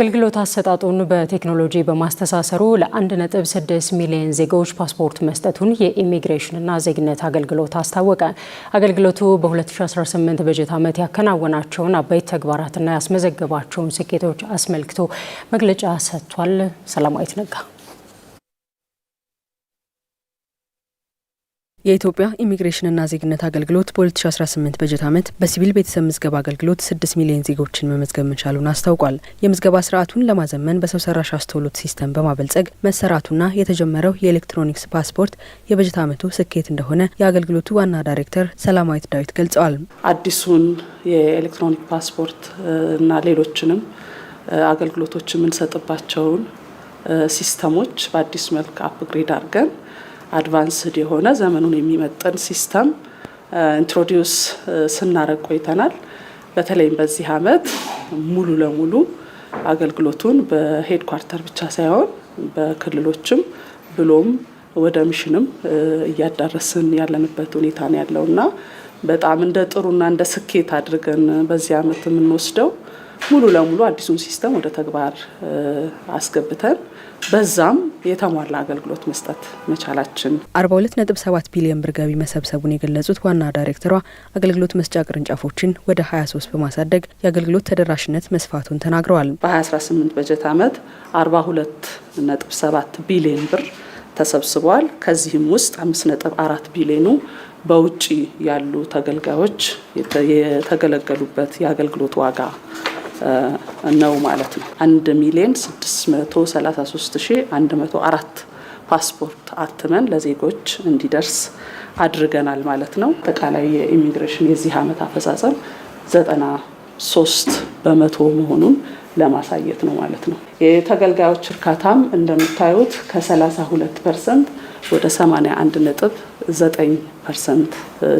አገልግሎት አሰጣጡን በቴክኖሎጂ በማስተሳሰሩ ለ1.6 ሚሊዮን ዜጎች ፓስፖርት መስጠቱን የኢሚግሬሽንና ዜግነት አገልግሎት አስታወቀ። አገልግሎቱ በ2018 በጀት ዓመት ያከናወናቸውን አበይት ተግባራትና ያስመዘገባቸውን ስኬቶች አስመልክቶ መግለጫ ሰጥቷል። ሰላማዊት ነጋ የኢትዮጵያ ኢሚግሬሽንና ዜግነት አገልግሎት በ2018 በጀት ዓመት በሲቪል ቤተሰብ ምዝገባ አገልግሎት 6 ሚሊዮን ዜጎችን መመዝገብ መቻሉን አስታውቋል። የምዝገባ ስርዓቱን ለማዘመን በሰው ሰራሽ አስተውሎት ሲስተም በማበልጸግ መሰራቱና የተጀመረው የኤሌክትሮኒክስ ፓስፖርት የበጀት ዓመቱ ስኬት እንደሆነ የአገልግሎቱ ዋና ዳይሬክተር ሰላማዊት ዳዊት ገልጸዋል። አዲሱን የኤሌክትሮኒክ ፓስፖርት እና ሌሎችንም አገልግሎቶች የምንሰጥባቸውን ሲስተሞች በአዲስ መልክ አፕግሬድ አድርገን አድቫንስድ የሆነ ዘመኑን የሚመጥን ሲስተም ኢንትሮዲዩስ ስናረግ ቆይተናል። በተለይም በዚህ ዓመት ሙሉ ለሙሉ አገልግሎቱን በሄድኳርተር ብቻ ሳይሆን በክልሎችም ብሎም ወደ ሚሽንም እያዳረስን ያለንበት ሁኔታ ነው ያለውና በጣም እንደ ጥሩና እንደ ስኬት አድርገን በዚህ ዓመት የምንወስደው ሙሉ ለሙሉ አዲሱን ሲስተም ወደ ተግባር አስገብተን በዛም የተሟላ አገልግሎት መስጠት መቻላችን 42.7 ቢሊዮን ብር ገቢ መሰብሰቡን የገለጹት ዋና ዳይሬክተሯ አገልግሎት መስጫ ቅርንጫፎችን ወደ 23 በማሳደግ የአገልግሎት ተደራሽነት መስፋቱን ተናግረዋል። በ2018 በጀት ዓመት 42.7 ቢሊዮን ብር ተሰብስቧል። ከዚህም ውስጥ 5.4 ቢሊዮኑ በውጪ ያሉ ተገልጋዮች የተገለገሉበት የአገልግሎት ዋጋ ነው ማለት ነው። 1,633,104 ፓስፖርት አትመን ለዜጎች እንዲደርስ አድርገናል ማለት ነው። አጠቃላይ የኢሚግሬሽን የዚህ ዓመት አፈጻጸም 93 በመቶ መሆኑን ለማሳየት ነው ማለት ነው። የተገልጋዮች እርካታም እንደምታዩት ከ32% ወደ 81.9%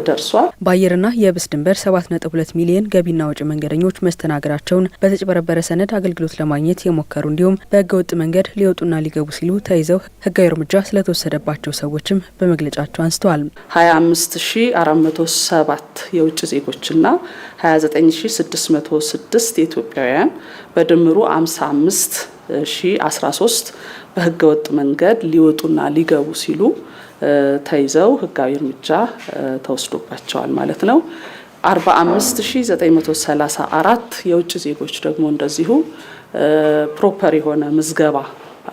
ደርሷል። በአየርና የብስ ድንበር 7.2 ሚሊዮን ገቢና ወጪ መንገደኞች መስተናገዳቸውን በተጭበረበረ ሰነድ አገልግሎት ለማግኘት የሞከሩ እንዲሁም በህገወጥ መንገድ ሊወጡና ሊገቡ ሲሉ ተይዘው ህጋዊ እርምጃ ስለተወሰደባቸው ሰዎችም በመግለጫቸው አንስተዋል። 25407 የውጭ ዜጎችና 29606 የኢትዮጵያውያን በድምሩ 55013 በህገወጥ መንገድ ሊወጡና ሊገቡ ሲሉ ተይዘው ህጋዊ እርምጃ ተወስዶባቸዋል ማለት ነው። 45934 የውጭ ዜጎች ደግሞ እንደዚሁ ፕሮፐር የሆነ ምዝገባ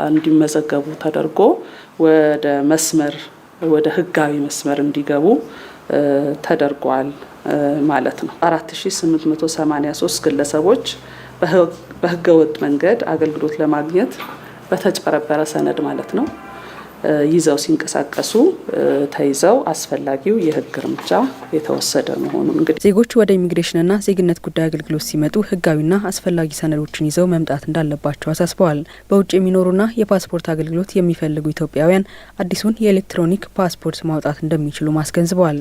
እንዲመዘገቡ ተደርጎ ወደ ህጋዊ መስመር እንዲገቡ ተደርጓል ማለት ነው። 4883 ግለሰቦች በህገወጥ መንገድ አገልግሎት ለማግኘት በተጭበረበረ ሰነድ ማለት ነው ይዘው ሲንቀሳቀሱ ተይዘው አስፈላጊው የህግ እርምጃ የተወሰደ መሆኑን እንግዲህ ዜጎች ወደ ኢሚግሬሽንና ዜግነት ጉዳይ አገልግሎት ሲመጡ ህጋዊና አስፈላጊ ሰነዶችን ይዘው መምጣት እንዳለባቸው አሳስበዋል። በውጭ የሚኖሩና የፓስፖርት አገልግሎት የሚፈልጉ ኢትዮጵያውያን አዲሱን የኤሌክትሮኒክ ፓስፖርት ማውጣት እንደሚችሉ አስገንዝበዋል።